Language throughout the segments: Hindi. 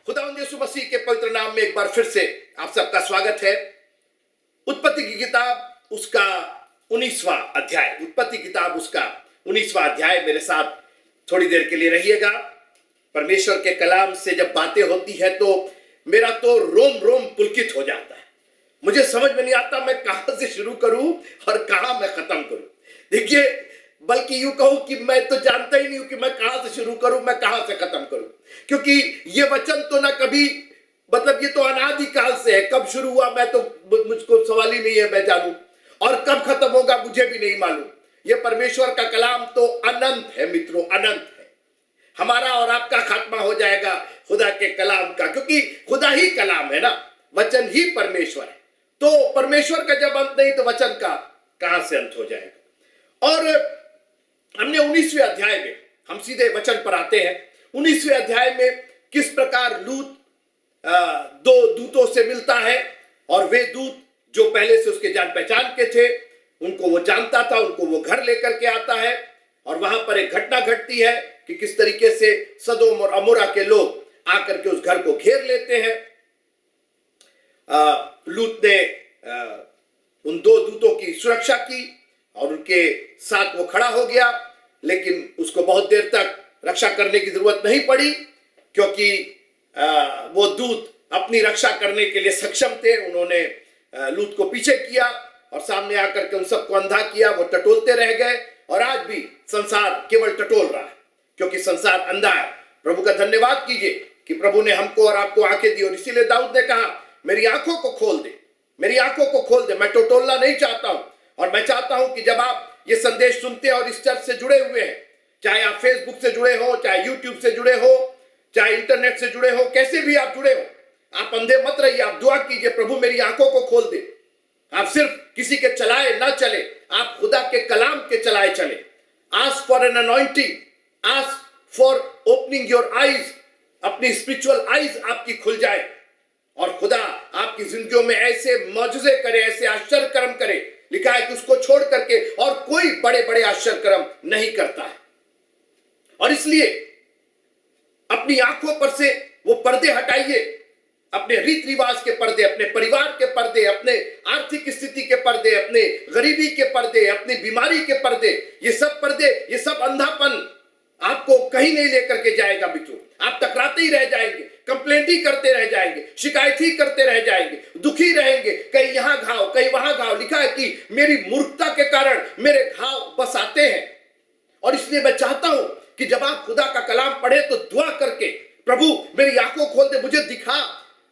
खुदावंद यीशु मसीह के पवित्र नाम में एक बार फिर से आप सबका स्वागत है। उत्पत्ति की किताब उसका 19वां अध्याय, उत्पत्ति किताब उसका 19वां अध्याय मेरे साथ थोड़ी देर के लिए रहिएगा। परमेश्वर के कलाम से जब बातें होती है तो मेरा तो रोम रोम पुलकित हो जाता है। मुझे समझ में नहीं आता मैं कहां से शुरू करूं और कहां मैं खत्म करूं। देखिए, बल्कि यूं कहूं कि मैं तो जानता ही नहीं हूं कि मैं कहां से शुरू करूं, मैं कहां से खत्म करूं, क्योंकि ये वचन तो ना कभी, मतलब ये तो अनादि काल से है। कब शुरू हुआ मैं तो, मुझको सवाल ही नहीं है मैं जानूं, और कब खत्म होगा मुझे भी नहीं मालूम। ये परमेश्वर का कलाम तो अनंत है मित्रों, अनंत है। हमारा और आपका खात्मा हो जाएगा खुदा के कलाम का, क्योंकि खुदा ही कलाम है ना, वचन ही परमेश्वर है। तो परमेश्वर का जब अंत नहीं तो वचन का कहां से अंत हो जाएगा। और हमने 19वें अध्याय में, हम सीधे वचन पर आते हैं। 19वें अध्याय में किस प्रकार लूत दो दूतों से मिलता है, और वे दूत जो पहले से उसके जान पहचान के थे, उनको वो जानता था, उनको वो घर लेकर के आता है। और वहां पर एक घटना घटती है कि किस तरीके से सदोम और अमोरा के लोग आकर के उस घर को घेर लेते हैं। लूत ने उन दो दूतों की सुरक्षा की और उनके साथ वो खड़ा हो गया, लेकिन उसको बहुत देर तक रक्षा करने की जरूरत नहीं पड़ी, क्योंकि वो दूत अपनी रक्षा करने के लिए सक्षम थे। उन्होंने लूत को पीछे किया और सामने आकर के उन सबको अंधा किया। वो टटोलते रह गए, और आज भी संसार केवल टटोल रहा है, क्योंकि संसार अंधा है। प्रभु का धन्यवाद कीजिए कि प्रभु ने हमको और आपको आंखें दी, और इसीलिए दाऊद ने कहा मेरी आंखों को खोल दे, मेरी आंखों को खोल दे। मैं टटोलना नहीं चाहता हूं, और मैं चाहता हूं कि जब आप ये संदेश सुनते हैं और इस चर्च से जुड़े हुए हैं, चाहे आप फेसबुक से जुड़े हो, चाहे यूट्यूब से जुड़े हो, चाहे इंटरनेट से जुड़े हो, कैसे भी आप जुड़े हो, आप अंधे मत रहिए। आप दुआ कीजिए प्रभु मेरी आंखों को खोल दे। आप सिर्फ किसी के चलाए ना चले, आप खुदा के कलाम के चलाए चले। Ask for an anointing, ask for opening your eyes, अपनी स्पिरिचुअल आईज आपकी खुल जाए, और खुदा आपकी जिंदगियों में ऐसे मौजूजे करे, ऐसे आश्चर्य कर्म करे। लिखा है कि उसको छोड़ करके और कोई बड़े बड़े आश्चर्य कर्म नहीं करता है। और इसलिए अपनी आंखों पर से वो पर्दे हटाइए, अपने रीत रिवाज के पर्दे, अपने परिवार के पर्दे, अपने आर्थिक स्थिति के पर्दे, अपने गरीबी के पर्दे, अपनी बीमारी के पर्दे, ये सब पर्दे, ये सब अंधापन आपको कहीं नहीं लेकर के जाएगा मित्रों। आप टकराते ही रह जाएंगे, कंप्लेंट ही करते रह जाएंगे, शिकायत ही करते रह जाएंगे, दुखी रहेंगे, कहीं यहां घाव कहीं वहां घाव। लिखा है कि मेरी मूर्खता के कारण मेरे घाव बस आते हैं। और इसलिए मैं चाहता हूं कि जब आप खुदा का कलाम पढ़े तो दुआ करके प्रभु मेरी आंखों खोल दे, मुझे दिखा।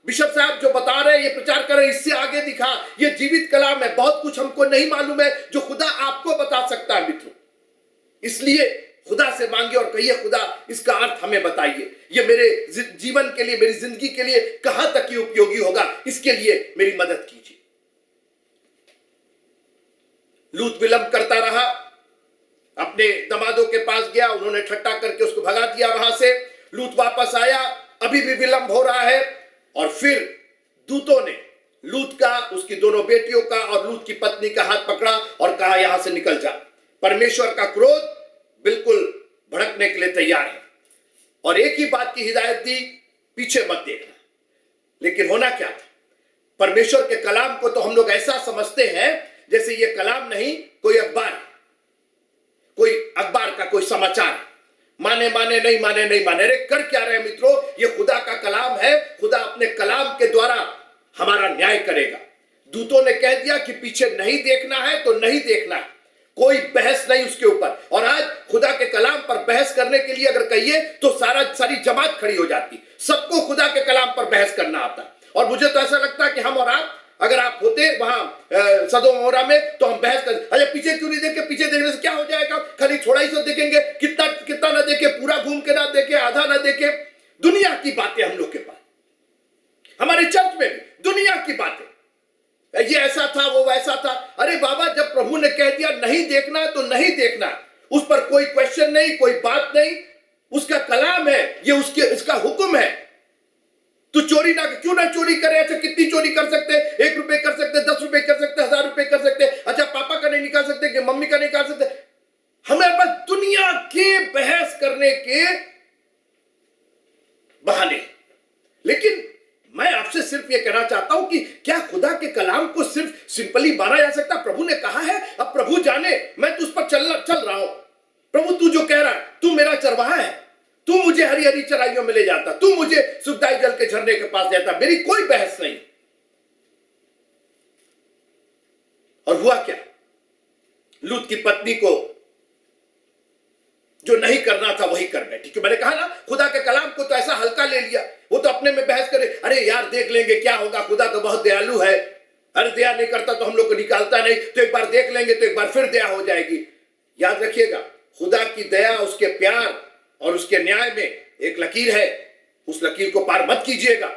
बिशप साहब जो बता रहे हैं, ये प्रचार कर रहे हैं, इससे आगे दिखा। ये जीवित कलाम है, बहुत कुछ हमको नहीं मालूम है जो खुदा आपको बता सकता है मित्रों। इसलिए खुदा से मांगे और कहिए खुदा इसका अर्थ हमें बताइए, ये मेरे जीवन के लिए, मेरी जिंदगी के लिए कहां तक ये उपयोगी होगा, इसके लिए मेरी मदद कीजिए। लूत विलंब करता रहा, अपने दमादों के पास गया, उन्होंने ठट्टा करके उसको भगा दिया वहां से। लूत वापस आया, अभी भी विलंब हो रहा है, और फिर दूतों ने लूत का, उसकी दोनों बेटियों का और लूत की पत्नी का हाथ पकड़ा और कहा यहां से निकल जा। परमेश्वर का क्रोध बिल्कुल भड़कने के लिए तैयार है, और एक ही बात की हिदायत दी, पीछे मत देखना। लेकिन होना क्या था, परमेश्वर के कलाम को तो हम लोग ऐसा समझते हैं जैसे ये कलाम नहीं, कोई अखबार, कोई अखबार का कोई समाचार, माने माने नहीं माने नहीं माने। अरे कर क्या रहे मित्रों, ये खुदा का कलाम है। खुदा अपने कलाम के द्वारा हमारा न्याय करेगा। दूतों ने कह दिया कि पीछे नहीं देखना है तो नहीं देखना है, कोई बहस नहीं उसके ऊपर। और आज खुदा के कलाम पर बहस करने के लिए अगर कहिए तो सारी जमात खड़ी हो जाती। सबको खुदा के कलाम पर बहस करना आता। और मुझे तो ऐसा लगता है कि हम और आप, अगर आप होते वहां सदोम अमोरा में, तो हम बहस कर, अरे पीछे क्यों नहीं देखे, पीछे देखने से क्या हो जाएगा, खाली थोड़ा ही सब देखेंगे, कितना कितना ना देखे, पूरा घूम के ना देखे, आधा ना देखे। दुनिया की बातें हम लोग के पास, हमारे चर्च में भी दुनिया की बातें, ये ऐसा था वो वैसा था। अरे बाबा, जब प्रभु ने कह दिया नहीं देखना तो नहीं देखना, उस पर कोई क्वेश्चन नहीं, कोई बात नहीं, उसका कलाम है, ये उसका हुक्म है। तू चोरी ना, क्यों ना चोरी करे। अच्छा कितनी चोरी कर सकते, 1 रुपए कर सकते, 10 रुपए कर सकते, 1000 रुपए कर सकते। अच्छा पापा का नहीं निकाल सकते कि मम्मी का नहीं निकाल सकते। हमें बस दुनिया के बहस करने के बहाने। सिर्फ ये कहना चाहता हूं कि क्या खुदा के कलाम को सिर्फ सिंपली माना जा सकता? प्रभु ने कहा है, अब प्रभु जाने, मैं तो उस पर चल रहा हूं। प्रभु तू जो कह रहा है, तू मेरा चरवाहा है, तू मुझे हरी हरी चराइयों में ले जाता, तू मुझे सुखदाई जल के झरने के पास जाता, मेरी कोई बहस नहीं। और हुआ क्या? लूत की पत्नी को जो नहीं करना था वही कर बैठी। क्यों? मैंने कहा ना, खुदा के कलाम को तो ऐसा हल्का ले लिया, वो तो अपने में बहस करे, अरे यार देख लेंगे क्या होगा, खुदा तो बहुत दयालु है, अरे दया नहीं करता तो हम लोग को निकालता नहीं, तो एक बार देख लेंगे तो एक बार फिर दया हो जाएगी। याद रखिएगा, खुदा की दया, उसके प्यार और उसके न्याय में एक लकीर है, उस लकीर को पार मत कीजिएगा।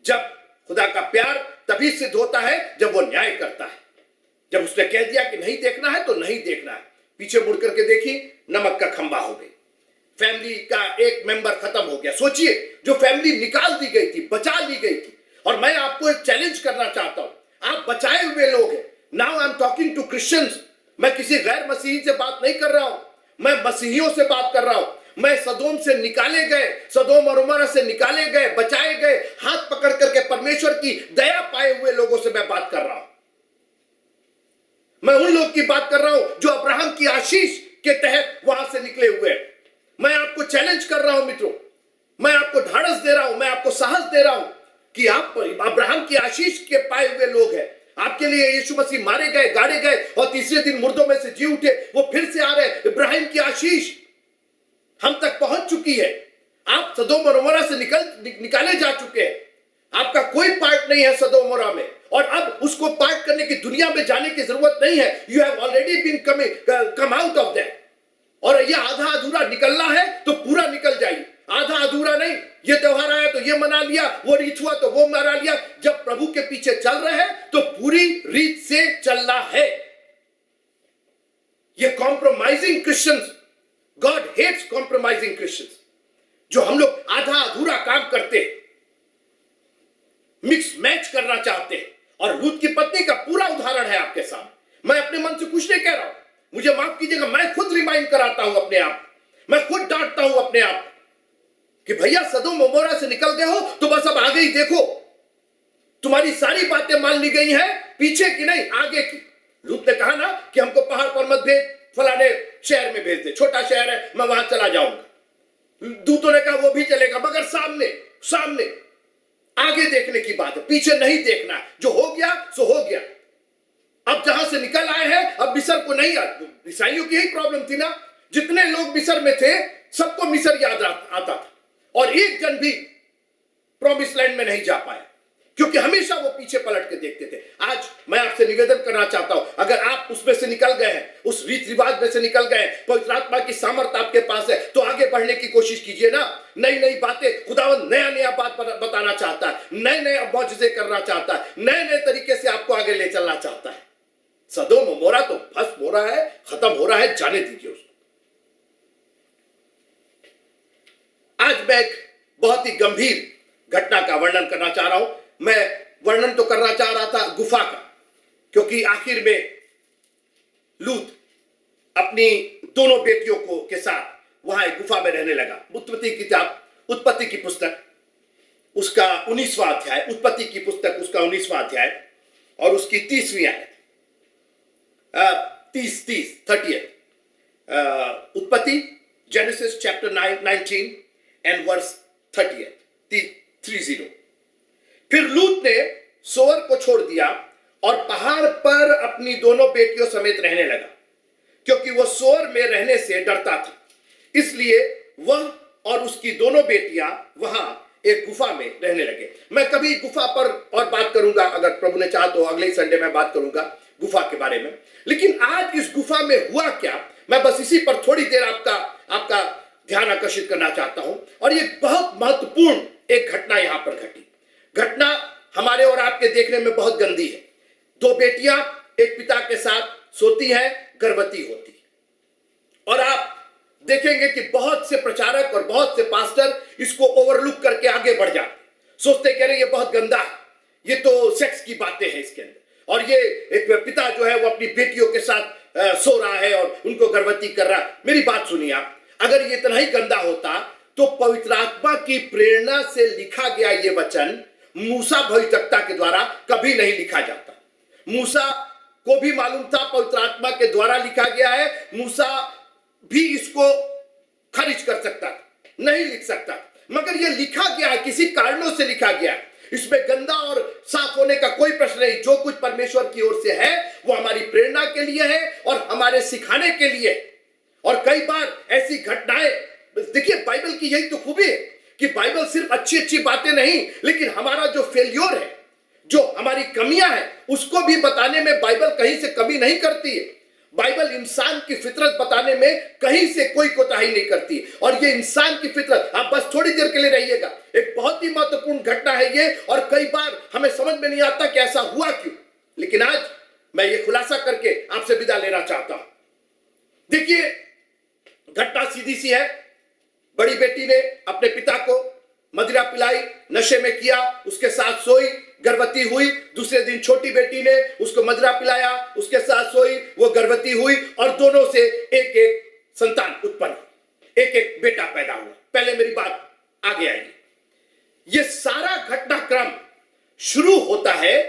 जब खुदा का प्यार तभी सिद्ध होता है जब वो न्याय करता है। जब उसने कह दिया कि नहीं देखना है तो नहीं देखना है, पीछे मुड़ करके देखिए, नमक का खंबा हो गई, फैमिली का एक मेंबर खत्म हो गया। सोचिए, जो फैमिली निकाल दी गई थी, बचा ली गई थी। और मैं आपको एक चैलेंज करना चाहता हूं, आप बचाए हुए लोग हैं। Now I am talking to Christians. मैं किसी गैर मसीही से बात नहीं कर रहा हूं, मैं मसीहियों से बात कर रहा हूं। मैं सदोम से निकाले गए, सदोम और उमरा से निकाले गए, बचाए गए, हाथ पकड़ करके परमेश्वर की दया पाए हुए लोगों से मैं बात कर रहा हूं। मैं उन लोग की बात कर रहा हूं जो अब्राहम की आशीष के तहत वहां से निकले हुए हैं। मैं आपको चैलेंज कर रहा हूं मित्रों, मैं आपको ढाढ़स दे रहा हूं, मैं आपको साहस दे रहा हूं कि आप अब्राहम की आशीष के पाए हुए लोग हैं। आपके लिए यीशु मसीह मारे गए, गाड़े गए और तीसरे दिन मुर्दों में से जी उठे, वो फिर से आ रहे। इब्राहिम की आशीष हम तक पहुंच चुकी है। आप सदोम और उमरा से निकाले जा चुके हैं। आपका कोई पार्ट नहीं है सदोम और उमरा में, और अब उसको पार्ट करने की दुनिया में जाने की जरूरत नहीं है। You have already been come out of that. और ये आधा अधूरा निकलना है तो पूरा निकल जाइए, आधा अधूरा नहीं। ये त्योहार आया तो ये मना लिया, वो रीत हुआ तो वो मना लिया। जब प्रभु के पीछे चल रहे हैं तो पूरी रीत से चलना है। ये compromising Christians, God hates compromising Christians, जो हम लोग आधा अधूरा काम करते हैं, मिक्स मैच करना चाहते हैं। और लूत की पत्नी का पूरा उदाहरण है आपके सामने। मैं अपने मन से कुछ नहीं कह रहा हूं, मुझे माफ कीजिएगा, मैं खुद रिमाइंड कराता हूं अपने आप, मैं खुद डांटता हूं अपने आप कि भैया सदोम अमोरा से निकल गए हो तो बस अब आगे ही देखो। तुम्हारी सारी बातें मान ली गई हैं, पीछे की नहीं आगे की। लूत ने कहा ना कि हमको पहाड़ पर मत भेज, फलाने शहर में भेज दे, छोटा शहर है, मैं वहां चला जाऊंगा। दूतों ने कहा वो भी चलेगा, मगर सामने सामने आगे देखने की बात है, पीछे नहीं देखना। जो हो गया सो हो गया। अब जहां से निकल आए हैं, अब मिस्र को नहीं आता। ईसाइयों की यही प्रॉब्लम थी ना, जितने लोग मिस्र में थे सबको मिस्र याद आता था, और एक जन भी प्रॉमिस लैंड में नहीं जा पाया, क्योंकि हमेशा वो पीछे पलट के देखते थे। आज मैं आपसे निवेदन करना चाहता हूं, अगर आप उसमें से निकल गए हैं, उस रीत रिवाज में से निकल गए हैं, पवित्र आत्मा की सामर्थ आपके पास है, तो आगे बढ़ने की कोशिश कीजिए ना। नई नई बातें, खुदावंद नया नया बात बताना चाहता है, नए नए मौजज़े करना चाहता है, नए नए तरीके से आपको आगे ले चलना चाहता है। सदोम अमोरा तो भस्म हो रहा है, खत्म हो रहा है, जाने दीजिए उसको। आज मैं एक बहुत ही गंभीर घटना का वर्णन करना चाह रहा हूं। मैं वर्णन तो करना चाह रहा था गुफा का, क्योंकि आखिर में लूत अपनी दोनों बेटियों को के साथ वहां एक गुफा में रहने लगा। उत्पत्ति की पुस्तक उसका 19वां अध्याय, उत्पत्ति की पुस्तक उसका 19वां अध्याय और उसकी 30वीं आयत, 30 उत्पत्ति, जेनेसिस चैप्टर 19 एंड वर्स 30। फिर लूत ने सोअर को छोड़ दिया और पहाड़ पर अपनी दोनों बेटियों समेत रहने लगा, क्योंकि वह सोअर में रहने से डरता था। इसलिए वह और उसकी दोनों बेटियां वहां एक गुफा में रहने लगे। मैं कभी गुफा पर और बात करूंगा, अगर प्रभु ने चाहा तो अगले संडे में बात करूंगा गुफा के बारे में। लेकिन आज इस गुफा में हुआ क्या, मैं बस इसी पर थोड़ी देर आपका ध्यान आकर्षित करना चाहता हूं। और ये बहुत महत्वपूर्ण एक घटना यहां पर घटी। घटना हमारे और आपके देखने में बहुत गंदी है। दो बेटियां एक पिता के साथ सोती हैं, गर्भवती होती है। और आप देखेंगे कि बहुत से प्रचारक और बहुत से पास्टर इसको ओवरलुक करके आगे बढ़ जाते, सोचते कह रहे ये बहुत गंदा है, ये तो सेक्स की बातें हैं इसके अंदर, और ये एक पिता जो है वो अपनी बेटियों के साथ सो रहा है और उनको गर्भवती कर रहा है। मेरी बात सुनिए आप, अगर ये इतना ही गंदा होता तो पवित्र आत्मा की प्रेरणा से लिखा गया ये वचन मूसा भविष्यवक्ता के द्वारा कभी नहीं लिखा जाता। मूसा को भी मालूम था पवित्र आत्मा के द्वारा लिखा गया है, मूसा भी इसको खारिज कर सकता था, नहीं लिख सकता, मगर यह लिखा गया है, किसी कारणों से लिखा गया है। इसमें गंदा और साफ होने का कोई प्रश्न नहीं। जो कुछ परमेश्वर की ओर से है वो हमारी प्रेरणा के लिए है और हमारे सिखाने के लिए। और कई बार ऐसी घटनाएं, देखिए बाइबल की यही तो खूबी है कि बाइबल सिर्फ अच्छी अच्छी बातें नहीं, लेकिन हमारा जो फेल्योर है, जो हमारी कमियां हैं, उसको भी बताने में बाइबल कहीं से कमी नहीं करती है। बाइबल इंसान की फितरत बताने में कहीं से कोई कोताही नहीं करती। और ये इंसान की फितरत, आप बस थोड़ी देर के लिए रहिएगा, एक बहुत ही महत्वपूर्ण घटना है ये, और कई बार हमें समझ में नहीं आता कि ऐसा हुआ क्यों। लेकिन आज मैं ये खुलासा करके आपसे विदा लेना चाहता हूं। देखिए, घटना सीधी सी है। बड़ी बेटी ने अपने पिता को मदिरा पिलाई, नशे में किया, उसके साथ सोई, गर्भवती हुई। दूसरे दिन छोटी बेटी ने उसको मदिरा पिलाया, उसके साथ सोई, वो गर्भवती हुई और दोनों से एक एक संतान उत्पन्न, एक एक बेटा पैदा हुआ। पहले मेरी बात आगे आएगी। ये सारा घटनाक्रम शुरू होता है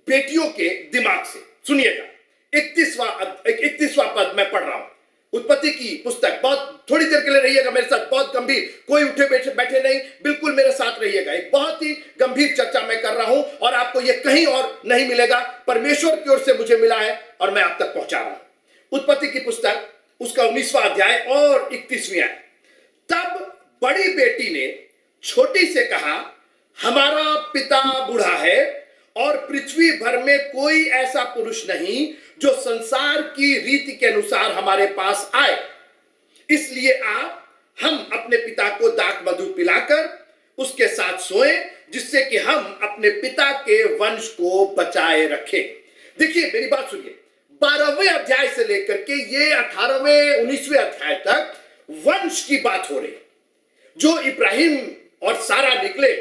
बेटियों के दिमाग से। सुनिएगा, 31वां पद मैं पढ़ रहा हूं, उत्पत्ति की पुस्तक। बहुत थोड़ी देर के लिए रहिएगा मेरे साथ, बहुत गंभीर, कोई उठे बैठे नहीं, बिल्कुल मेरे साथ रहिएगा। एक बहुत ही गंभीर चर्चा मैं कर रहा हूं और आपको यह कहीं और नहीं मिलेगा, परमेश्वर की ओर से मुझे मिला है और मैं आप तक पहुंचा रहा हूं। उत्पत्ति की पुस्तक, उसका 19वां अध्याय और 31वीं आयत। तब बड़ी बेटी ने छोटी से कहा, हमारा पिता बूढ़ा है और पृथ्वी भर में कोई ऐसा पुरुष नहीं जो संसार की रीति के अनुसार हमारे पास आए, इसलिए हम अपने पिता को दाख मधु पिलाकर उसके साथ सोएं, जिससे कि हम अपने पिता के वंश को बचाए रखें। देखिए मेरी बात सुनिए, 12वें अध्याय से लेकर के ये 18वें 19वें अध्याय तक वंश की बात हो रही। जो इब्राहिम और सारा निकले,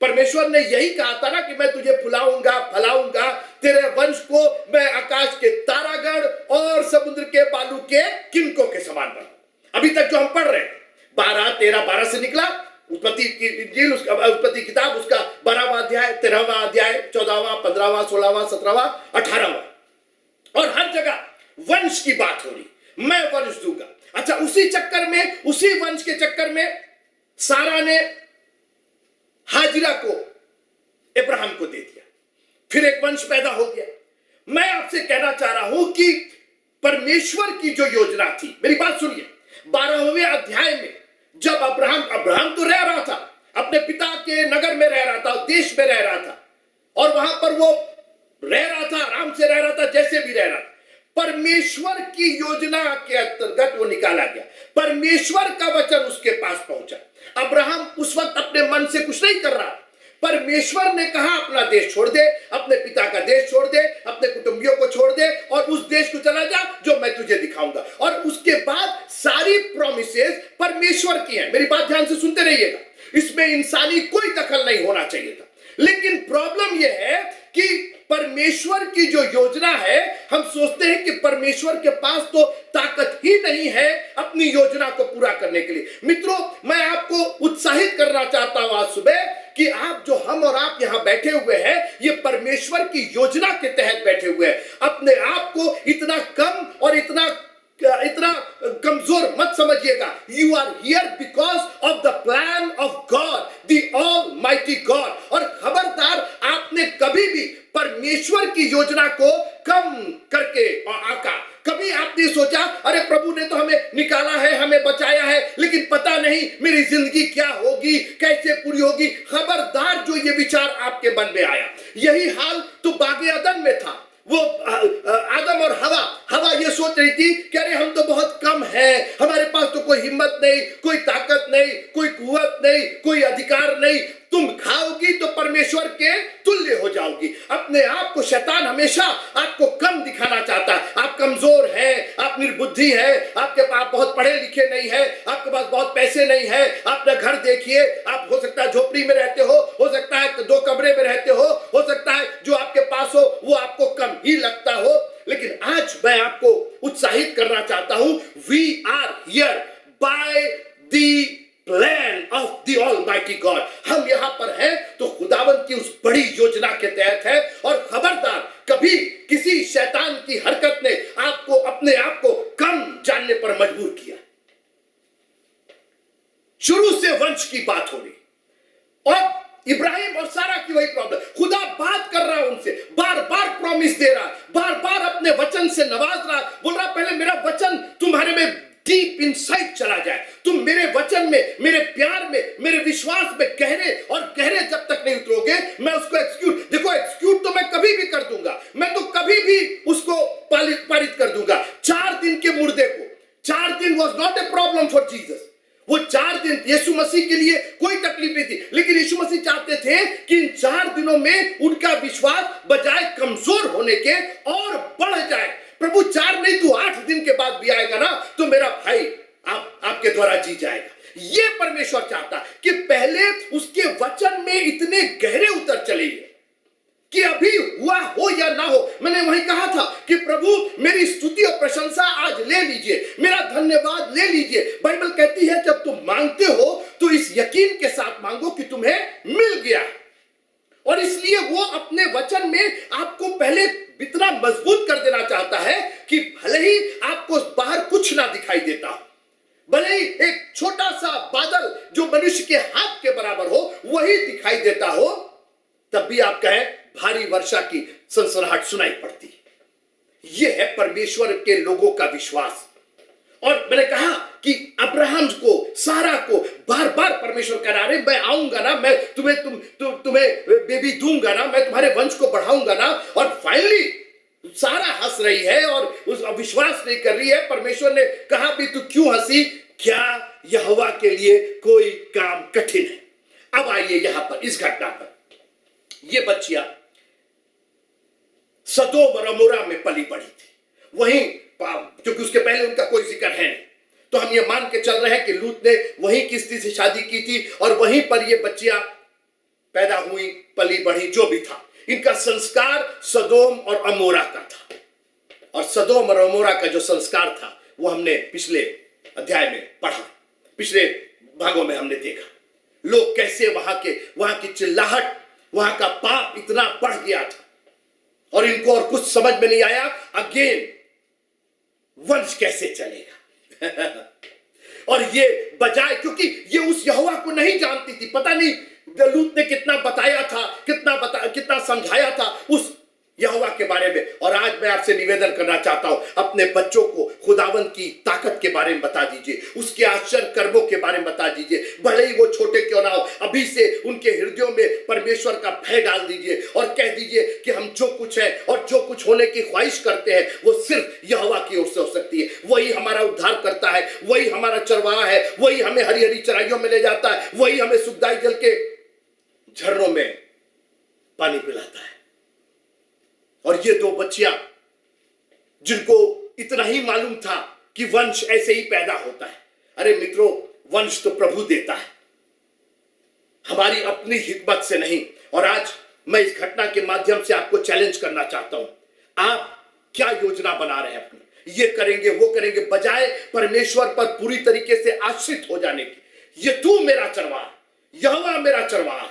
परमेश्वर ने यही कहा था ना कि मैं तुझे फुलाऊंगा, फलाऊंगा, तेरे वंश को मैं आकाश के तारागण और समुद्र के बालू के किनकों के समान बनाऊं। अभी तक जो हम पढ़ रहे हैं 12, 13, 12 से निकला उत्पत्ति किताब, उसका 12वां अध्याय, 13वां अध्याय, 14वां, 15वां, 16वां, 17वां, 18वां, और हर जगह वंश की बात हो रही। मैं वंश दूंगा। अच्छा, उसी चक्कर में, उसी वंश के चक्कर में सारा ने हाजिरा को इब्राहिम को दे दिया, फिर एक वंश पैदा हो गया। मैं आपसे कहना चाह रहा हूं कि परमेश्वर की जो योजना थी, मेरी बात सुनिए, 12वें अध्याय में जब अब्राहम तो रह रहा था, अपने पिता के नगर में रह रहा था, देश में रह रहा था, और वहां पर वो रह रहा था, आराम से रह रहा था, जैसे भी रह रहा था। परमेश्वर की योजना के अंतर्गत वो निकाला गया, परमेश्वर का वचन उसके पास पहुंचा। अब्राहम उस वक्त अपने मन से कुछ नहीं कर रहा, परमेश्वर ने कहा अपना देश छोड़ दे, अपने पिता का देश छोड़ दे, अपने कुटुंबियों को छोड़ दे और उस देश को चला जा जो मैं तुझे दिखाऊंगा। और उसके बाद सारी प्रॉमिसेस परमेश्वर की हैं। मेरी बात ध्यान से सुनते रहिएगा, इसमें इंसानी कोई दखल नहीं होना चाहिए था। लेकिन प्रॉब्लम यह है कि परमेश्वर की जो योजना है, हम सोचते हैं कि परमेश्वर के पास तो ताकत ही नहीं है अपनी योजना को पूरा करने के लिए। मित्रों, मैं आपको उत्साहित करना चाहता हूं आज सुबह कि आप, जो हम और आप यहां बैठे हुए हैं, ये परमेश्वर की योजना के तहत बैठे हुए हैं। अपने आप को इतना कम और इतना कमजोर मत समझिएगा। You are here because of the plan of God, the almighty God. और खबरदार, आपने कभी भी परमेश्वर की योजना को कम करके आका, कभी आपने सोचा अरे प्रभु ने तो हमें निकाला है, हमें बचाया है, लेकिन पता नहीं मेरी जिंदगी क्या होगी, कैसे पूरी होगी। खबरदार, जो ये विचार आपके मन में आया, यही हाल तो बागे अदन में था। वो आदम और हवा ये सोच रही थी कि अरे हम तो बहुत कम हैं, हमारे पास तो कोई हिम्मत नहीं, कोई ताकत नहीं, कोई कुव्वत नहीं, कोई अधिकार नहीं। तुम खाओगी तो परमेश्वर के तुल्य हो जाओगी। अपने आप को शैतान हमेशा आपको कम दिखाना चाहता है। आप कमजोर हैं, आप निर्बुद्धि हैं, आपके पास बहुत पढ़े लिखे नहीं है, आपके पास बहुत पैसे नहीं है। अपना घर देखिए, आप हो सकता है झोपड़ी में रहते हो सकता है 2 कमरे में रहते हो सकता है जो आपके पास हो वो आपको कम ही लगता हो। लेकिन आज मैं आपको उत्साहित करना चाहता हूं, we are here by the plan of the almighty God. हम यहां पर हैं तो खुदावंत की उस बड़ी योजना के तहत है। और खबरदार, कभी किसी शैतान की हरकत ने आपको अपने आप को कम जानने पर मजबूर किया। शुरू से वंश की बात हो रही, और इब्राहिम और सारा की वही प्रॉब्लम। खुदा बात कर रहा है उनसे, बार बार प्रॉमिस दे रहा, बार बार अपने वचन से नवाज रहा, बोल रहा पहले मेरा वचन तुम्हारे में डीप इनसाइट चला जाए, तुम मेरे वचन में, मेरे प्यार में, मेरे विश्वास में गहरे और गहरे जब तक नहीं उतरोगे, मैं उसको एक्सक्यूट, देखो एक्सक्यूट तो मैं कभी भी कर दूंगा, मैं तो कभी भी उसको पारित कर दूंगा। 4 दिन के मुर्दे को, 4 दिन was not a problem for Jesus. वो 4 दिन यीशु मसीह के लिए कोई तकलीफ नहीं थी, लेकिन यीशु मसीह चाहते थे कि इन 4 दिनों में उनका विश्वास बजाय कमजोर होने के और बढ़ जाए। प्रभु 4 नहीं तू 8 दिन के बाद भी आएगा ना, तो मेरा भाई आपके द्वारा जी जाएगा। ये परमेश्वर चाहता कि पहले उसके वचन में इतने गहरे उतर चलिए कि अभी हुआ हो या ना हो। मैंने वही कहा था कि प्रभु मेरी स्तुति और प्रशंसा आज ले लीजिए, मेरा धन्यवाद ले लीजिए। बाइबल कहती है जब तुम मांगते हो तो इस यकीन के साथ मांगो कि तुम्हें मिल गया। और इसलिए वो अपने वचन में आपको पहले इतना मजबूत कर देना चाहता है कि भले ही आपको बाहर कुछ ना दिखाई देता, भले ही एक छोटा सा बादल जो मनुष्य के हाथ के बराबर हो वही दिखाई देता हो, तब भी आप कहें भारी वर्षा की सनसनाहट सुनाई पड़ती। यह है परमेश्वर के लोगों का विश्वास। और मैंने कहा कि अब्राहम को, सारा को बार बार परमेश्वर कह रहा है मैं आऊंगा ना, मैं तुम्हें बेबी दूंगा ना, मैं तुम्हारे वंश को बढ़ाऊंगा ना। और फाइनली सारा हंस रही है और उस विश्वास नहीं कर रही है। परमेश्वर ने कहा भी तू क्यों हंसी, क्या यहोवा के लिए कोई काम कठिन है। अब आइए यहां पर इस घटना पर। ये बच्चियां सदोम और अमोरा में पली बड़ी थी, वहीं क्योंकि उसके पहले उनका कोई जिक्र है नहीं, तो हम ये मान के चल रहे हैं कि लूत ने वहीं किस्ती से शादी की थी और वहीं पर ये बच्चियां पैदा हुई, पली बढ़ी, जो भी था। इनका संस्कार सदोम और अमोरा का था। और सदोम और अमोरा का जो संस्कार था वो हमने पिछले अध्याय में पढ़ा, पिछले भागों में हमने देखा लोग कैसे वहां की चिल्लाहट, वहां का पाप इतना बढ़ गया था और इनको और कुछ समझ में नहीं आया। अगेन वंश कैसे चलेगा और ये बजाय, क्योंकि ये उस यहोवा को नहीं जानती थी, पता नहीं लूत ने कितना बताया था, कितना समझाया था उस यहोवा के बारे में। और आज मैं आपसे निवेदन करना चाहता हूं, अपने बच्चों को खुदावंद की ताकत के बारे में बता दीजिए, उसके आश्चर्य कर्मों के बारे में बता दीजिए, भले ही वो छोटे क्यों ना हो। अभी से उनके हृदयों में परमेश्वर का भय डाल दीजिए और कह दीजिए कि हम जो कुछ है और जो कुछ होने की ख्वाहिश करते हैं वो सिर्फ यहोवा की ओर से हो सकती है। वही हमारा उद्धार करता है, वही हमारा चरवाहा है, वही हमें हरी हरी चराइयों में ले जाता है, वही हमें सुखदाई जल के झरनों में पानी पिलाता है। और ये 2 बच्चियां जिनको इतना ही मालूम था कि वंश ऐसे ही पैदा होता है। अरे मित्रों, वंश तो प्रभु देता है, हमारी अपनी हिकमत से नहीं। और आज मैं इस घटना के माध्यम से आपको चैलेंज करना चाहता हूं, आप क्या योजना बना रहे हैं अपनी, ये करेंगे वो करेंगे, बजाय परमेश्वर पर पूरी तरीके से आश्रित हो जाने की। ये तू मेरा चरवाहा, यहोवा मेरा चरवाहा,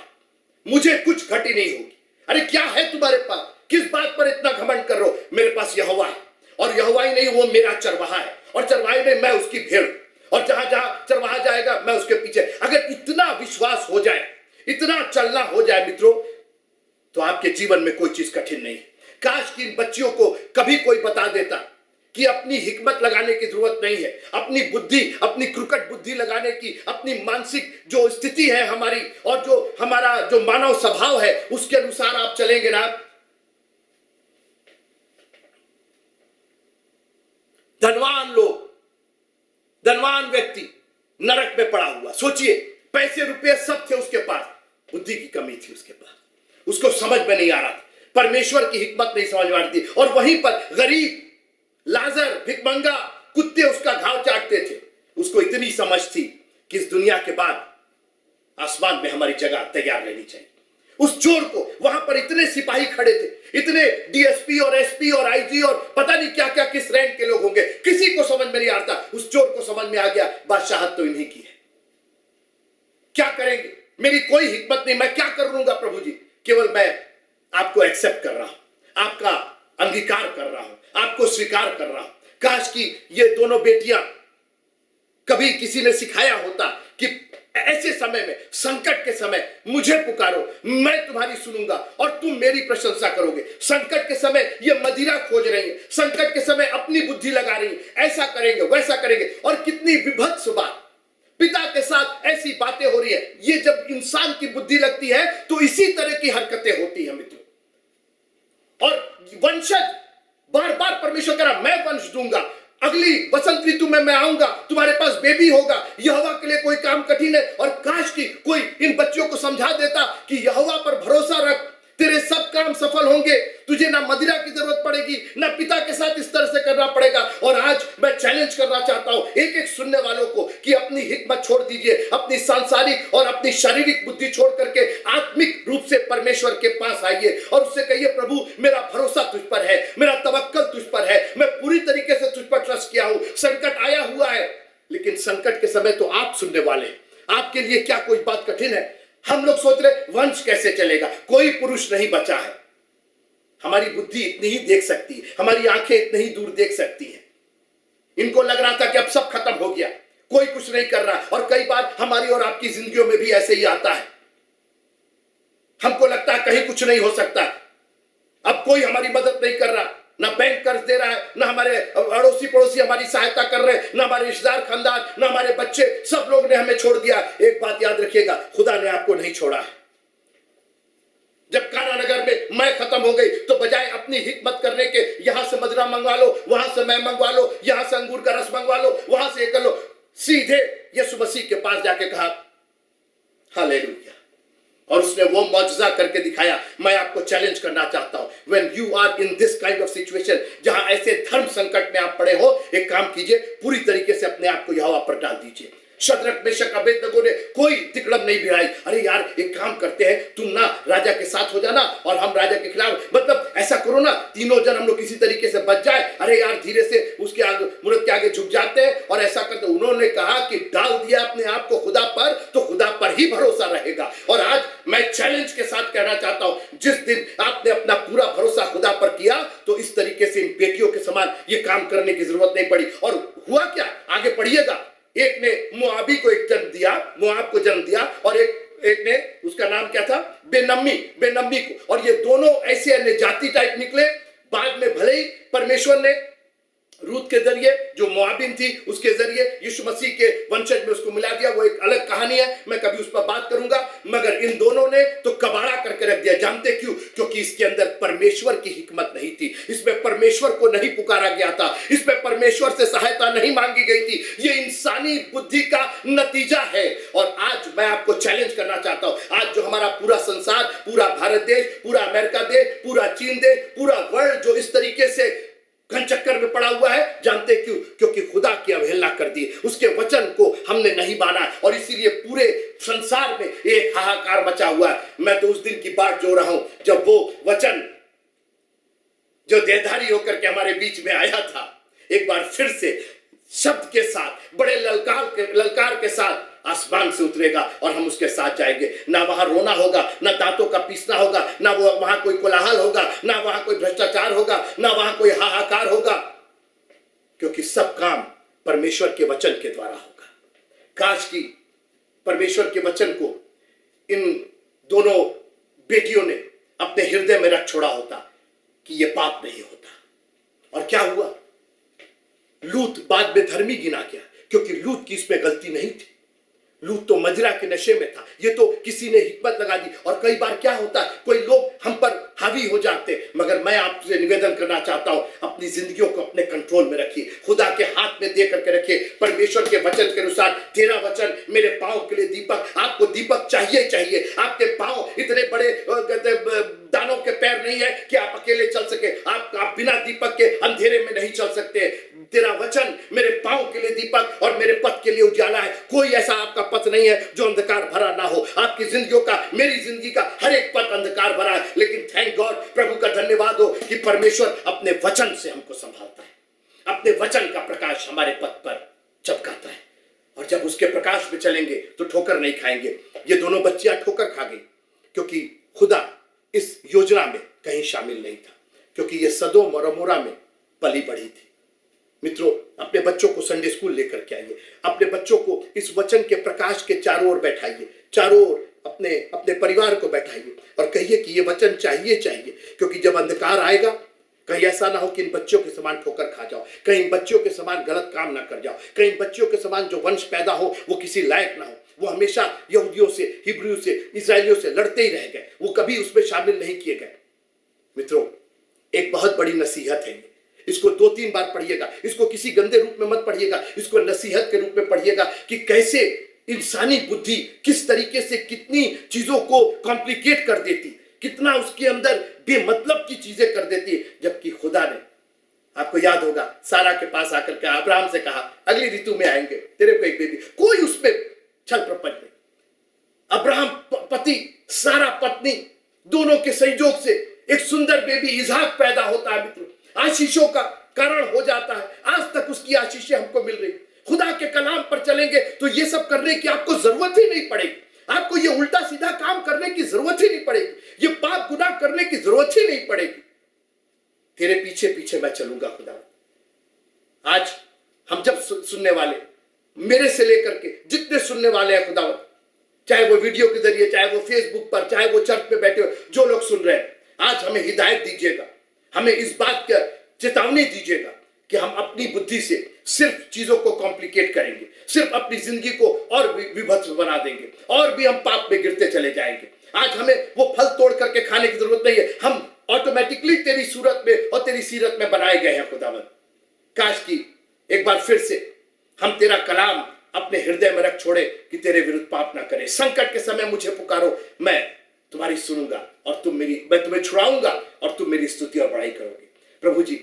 मुझे कुछ घटी नहीं होगी। अरे क्या है तुम्हारे पास, किस बात पर इतना घमंड कर रहे हो? मेरे पास यहोवा है, और यहोवा ही नहीं वो मेरा चरवाहा है, और चरवाही नहीं मैं उसकी भेड़, और जहां जहां चरवाहा जाएगा मैं उसके पीछे। अगर इतना विश्वास हो जाए, इतना चलना हो जाए मित्रों, तो आपके जीवन में कोई चीज कठिन नहीं है। काश कि इन बच्चियों को कभी कोई बता देता कि अपनी हिकमत लगाने की जरूरत नहीं है, अपनी बुद्धि, अपनी क्रुकट बुद्धि लगाने की, अपनी मानसिक जो स्थिति है हमारी और जो हमारा जो मानव स्वभाव है उसके अनुसार आप चलेंगे ना। धनवान लोग, धनवान व्यक्ति नरक में पड़ा हुआ, सोचिए पैसे रुपए सब थे उसके पास, बुद्धि की कमी थी उसके पास, उसको समझ में नहीं आ रहा था, परमेश्वर की हिकमत नहीं समझ में आ रही थी। और वहीं पर गरीब लाजर भिखमंगा, कुत्ते उसका घाव चाटते थे। उसको इतनी समझ थी कि इस दुनिया के बाद आसमान में हमारी जगह तैयार रहनी चाहिए। उस चोर को, वहां पर इतने सिपाही खड़े थे, इतने डीएसपी और एसपी और आईजी और पता नहीं क्या क्या किस रैंक के लोग होंगे, किसी को समझ में नहीं आता। उस चोर को समझ में आ गया बादशाहत तो इन्हीं की है, क्या करेंगे, मेरी कोई हिकमत नहीं, मैं क्या कर लूंगा प्रभु जी, केवल मैं आपको एक्सेप्ट कर रहा हूं, आपका अंगीकार कर रहा हूं, आपको स्वीकार कर रहा हूं। काश कि ये दोनों बेटियां कभी किसी ने सिखाया होता कि ऐसे समय में, संकट के समय मुझे पुकारो, मैं तुम्हारी सुनूंगा और तुम मेरी प्रशंसा करोगे। संकट के समय ये मदिरा खोज रही है, संकट के समय अपनी बुद्धि लगा रही है, ऐसा करेंगे वैसा करेंगे, और कितनी विभत्स बात, पिता के साथ ऐसी बातें हो रही है। ये जब इंसान की बुद्धि लगती है तो इसी तरह की हरकतें होती है मित्रों। और वंशज, बार बार परमेश्वर कह रहा मैं वंश दूंगा, अगली बसंत ऋतु में मैं आऊंगा, तुम्हारे पास बेबी होगा। यहोवा के लिए कोई काम कठिन है। और काश की कोई इन बच्चियों को समझा देता कि यहोवा पर भरोसा रख, तेरे सब काम सफल होंगे, तुझे ना मदिरा की जरूरत पड़ेगी, ना पिता के साथ इस तरह से करना पड़ेगा। और आज मैं चैलेंज करना चाहता हूं एक एक सुनने वालों को कि अपनी हिकमत छोड़ दीजिए, अपनी सांसारिक और अपनी शारीरिक बुद्धि छोड़ करके आत्मिक रूप से परमेश्वर के पास आइए और उससे कहिए, प्रभु मेरा भरोसा तुझ पर है, मेरा तवक्कल तुझ पर है, मैं पूरी तरीके से तुझ पर ट्रस्ट किया हूं। संकट आया हुआ है, लेकिन संकट के समय तो आप सुनने वाले, आपके लिए क्या कोई बात कठिन है? हम लोग सोच रहे वंश कैसे चलेगा, कोई पुरुष नहीं बचा है। हमारी बुद्धि इतनी ही देख सकती है, हमारी आंखें इतनी ही दूर देख सकती हैं। इनको लग रहा था कि अब सब खत्म हो गया, कोई कुछ नहीं कर रहा। और कई बार हमारी और आपकी जिंदगियों में भी ऐसे ही आता है। हमको लगता है कहीं कुछ नहीं हो सकता, अब कोई हमारी मदद नहीं कर रहा, ना बैंक कर्ज दे रहा है, ना हमारे अड़ोसी पड़ोसी हमारी सहायता कर रहे हैं, ना हमारे रिश्तेदार खानदान, ना हमारे बच्चे, सब लोग ने हमें छोड़ दिया। एक बात याद रखिएगा, खुदा ने आपको नहीं छोड़ा है। जब काना नगर में मैं खत्म हो गई तो बजाय अपनी हिकमत करने के, यहां से मदिरा मंगवा लो, वहां से मैं मंगवा लो, यहां से अंगूर का रस मंगवा लो, वहां से कर लो, सीधे यीशु मसीह के पास जाके कहा हालेलुया, और उसने वो मौजज़ा करके दिखाया। मैं आपको चैलेंज करना चाहता हूं, when you are in this kind of situation, जहां ऐसे धर्म संकट में आप पड़े हो, एक काम कीजिए, पूरी तरीके से अपने आप को यहोवा पर डाल दीजिए। शद्रक मेशक अबेदनगो ने कोई तिकड़म नहीं भिड़ाई। अरे यार एक काम करते हैं, तुम ना राजा के साथ हो जाना और हम राजा के खिलाफ, मतलब ऐसा करो ना, तीनों जन हम लोग किसी तरीके से बच जाए। अरे यार धीरे से उसके आगे, मूर्त के आगे झुक जाते हैं और ऐसा करते। उन्होंने कहा कि डाल दिया अपने आप को खुदा पर, तो खुदा पर ही भरोसा रहेगा। और आज मैं चैलेंज के साथ कहना चाहता हूं, जिस दिन आपने अपना पूरा भरोसा खुदा पर किया, तो इस तरीके से इन बेटियों के समान ये काम करने की जरूरत नहीं पड़ी। और हुआ क्या, आगे पढ़िएगा। एक ने मोआबी को एक जन्म दिया, मोआब को जन्म दिया, और एक ने, उसका नाम क्या था, बेनम्मी को। और ये दोनों ऐसे अन्य जाति टाइप निकले। बाद में भले ही परमेश्वर ने रूत के जरिए, जो मोआबिन थी, उसके जरिए यीशु मसीह के वंशज में उसको मिला दिया, वो एक अलग कहानी है, मैं कभी उस पर बात करूंगा। मगर इन दोनों ने तो कबाड़ा करके रख दिया। जानते क्यों? क्योंकि इसके अंदर परमेश्वर की हिकमत नहीं थी, इसमें परमेश्वर को नहीं पुकारा गया था, इसमें परमेश्वर से सहायता नहीं मांगी गई थी। ये इंसानी बुद्धि का नतीजा है। और आज मैं आपको चैलेंज करना चाहता हूं, आज जो हमारा पूरा संसार, पूरा भारत देश, पूरा अमेरिका देश, पूरा चीन देश, पूरा वर्ल्ड जो इस तरीके से घन चक्कर में पड़ा हुआ है, जानते क्यों? क्योंकि खुदा की अवहेलना कर दी, उसके वचन को हमने नहीं माना, और इसीलिए पूरे संसार में एक हाहाकार मचा हुआ है। मैं तो उस दिन की बात जो रहा हूं जब वो वचन जो देहधारी होकर के हमारे बीच में आया था, एक बार फिर से शब्द के साथ, बड़े ललकार के साथ आसमान से उतरेगा और हम उसके साथ जाएंगे। ना वहां रोना होगा, ना दांतों का पीसना होगा, ना वो वहां कोई कोलाहल होगा, ना वहां कोई भ्रष्टाचार होगा, ना वहां कोई हाहाकार होगा, क्योंकि सब काम परमेश्वर के वचन के द्वारा होगा। काश की परमेश्वर के वचन को इन दोनों बेटियों ने अपने हृदय में रख छोड़ा होता कि यह पाप नहीं होता। और क्या हुआ? लूत बाद में धर्मी गिना गया, क्योंकि लूत की इसमें गलती नहीं थी। लूत तो मदिरा के नशे में था, ये तो किसी ने हिकमत लगा दी। और कई बार क्या होता है, कोई लोग हम पर हावी हो जाते। मगर मैं आपसे निवेदन करना चाहता हूं, अपनी जिंदगियों को अपने कंट्रोल में रखिए, खुदा के हाथ में दे करके रखिए। परमेश्वर के वचन के अनुसार, तेरा वचन मेरे पांव के लिए दीपक। आपको दीपक चाहिए। आपके पांव इतने बड़े दानों के पैर नहीं है कि आप अकेले चल सके। आप बिना दीपक के अंधेरे में नहीं चल सकते। तेरा वचन मेरे पांव के लिए दीपक और मेरे पथ के लिए उजाला है। कोई ऐसा आपका पथ नहीं है जो अंधकार भरा ना हो। आपकी जिंदगियों का, मेरी जिंदगी का हर एक पथ अंधकार भरा है, लेकिन थैंक गॉड, प्रभु का धन्यवाद हो कि परमेश्वर अपने वचन से हमको संभालता है, अपने वचन का प्रकाश हमारे पथ पर चमकाता है। और जब उसके प्रकाश में चलेंगे तो ठोकर नहीं खाएंगे। ये दोनों बच्चियां ठोकर खा गई, क्योंकि खुदा इस योजना में कहीं शामिल नहीं था, क्योंकि ये सदोम और अमोरा में पली बढ़ी थी। मित्रों, अपने बच्चों को संडे स्कूल लेकर के आइए, अपने बच्चों को इस वचन के प्रकाश के चारों ओर बैठाइए, चारों ओर अपने अपने परिवार को बैठाइए और कहिए कि ये वचन चाहिए, क्योंकि जब अंधकार आएगा, कहीं ऐसा ना हो कि इन बच्चों के समान ठोकर खा जाओ, कहीं इन बच्चों के समान गलत काम ना कर जाओ, कहीं इन बच्चों के समान जो वंश पैदा हो वो किसी लायक ना हो, वो हमेशा यहूदियों से, हिब्रियों से, इस्राएलियों से लड़ते ही रह गए, वो कभी उसमें शामिल नहीं किए गए। मित्रों, एक बहुत बड़ी नसीहत है, इसको 2-3 बार पढ़िएगा, इसको किसी गंदे रूप में मत पढ़िएगा, इसको नसीहत के रूप में पढ़िएगा कि कैसे इंसानी बुद्धि किस तरीके से कितनी चीजों को कॉम्प्लिकेट कर देती, कितना उसके अंदर बेमतलब की चीजें कर देती, जबकि खुदा ने, आपको याद होगा, सारा के पास आकर के अब्राहम से कहा अगली ऋतु में आएंगे, तेरे को एक बेबी, कोई उसमें छल प्रपंच नहीं। अब्राहम पति, सारा पत्नी, दोनों के संयोग से एक सुंदर बेबी इसहाक पैदा होता है। मित्रों, आशीषों का कारण हो जाता है, आज तक उसकी आशीषें हमको मिल रही। खुदा के कलाम पर चलेंगे तो ये सब करने की आपको जरूरत ही नहीं पड़ेगी, आपको ये उल्टा सीधा काम करने की जरूरत ही नहीं पड़ेगी, ये पाप गुनाह करने की जरूरत ही नहीं पड़ेगी। तेरे पीछे पीछे मैं चलूंगा खुदा। आज हम जब सुनने वाले, मेरे से लेकर के जितने सुनने वाले हैं खुदावंद, चाहे वो वीडियो के जरिए, चाहे वो फेसबुक पर, चाहे वो चर्च में बैठे हो, जो लोग सुन रहे हैं, आज हमें हिदायत दीजिएगा, हमें इस बात का चेतावनी दीजिएगा कि हम अपनी बुद्धि से सिर्फ चीजों को कॉम्प्लिकेट करेंगे, सिर्फ अपनी जिंदगी को और भी विभत्स बना देंगे, और भी हम पाप में गिरते चले जाएंगे। आज हमें वो फल तोड़ करके खाने की जरूरत नहीं है, हम ऑटोमेटिकली तेरी सूरत में और तेरी सीरत में बनाए गए हैं खुदावंद। काश की एक बार फिर से हम तेरा कलाम अपने हृदय में रख छोड़े कि तेरे विरुद्ध पाप ना करे। संकट के समय मुझे पुकारो, मैं तुम्हारी सुनूंगा और मैं तुम्हें छुड़ाऊंगा और तुम मेरी स्तुति और बड़ाई करोगे। प्रभु जी,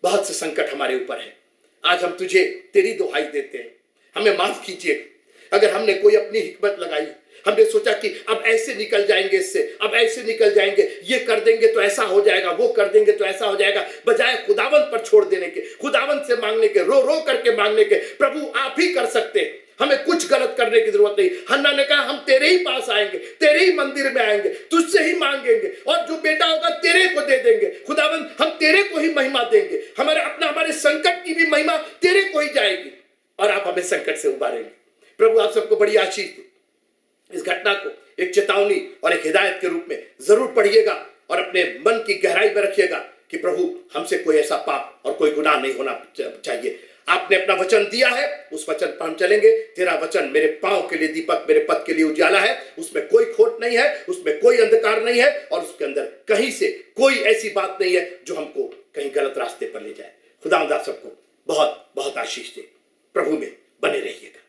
बहुत से संकट हमारे ऊपर है, आज हम तुझे तेरी दुहाई देते हैं, हमें माफ कीजिए अगर हमने कोई अपनी हिकमत लगाई, हमने सोचा कि अब ऐसे निकल जाएंगे, इससे अब ऐसे निकल जाएंगे, ये कर देंगे तो ऐसा हो जाएगा, वो कर देंगे तो ऐसा हो जाएगा, बजाय खुदावंत पर छोड़ देने के, खुदावंत से मांगने के, रो रो करके मांगने के। प्रभु आप ही कर सकते हैं, हमें कुछ गलत करने की जरूरत नहीं। हन्ना ने कहा हम तेरे ही पास आएंगे, तेरे ही मंदिर में आएंगे, तुझसे ही मांगेंगे और जो बेटा होगा तेरे को दे देंगे। खुदावंत हम तेरे को ही महिमा देंगे, हमारे संकट की भी महिमा तेरे को ही जाएगी और आप हमें संकट से उबारेंगे। प्रभु आप सबको बड़ी आशीष दे। इस घटना को एक चेतावनी और एक हिदायत के रूप में जरूर पढ़िएगा और अपने मन की गहराई में रखिएगा कि प्रभु हमसे कोई ऐसा पाप और कोई गुनाह नहीं होना चाहिए। आपने अपना वचन दिया है, उस वचन पर हम चलेंगे। तेरा वचन मेरे पांव के लिए दीपक, मेरे पथ के लिए उजाला है, उसमें कोई खोट नहीं है, उसमें कोई अंधकार नहीं है और उसके अंदर कहीं से कोई ऐसी बात नहीं है जो हमको कहीं गलत रास्ते पर ले जाए। खुदा आप सबको बहुत बहुत आशीष दे। प्रभु में बने रहिएगा।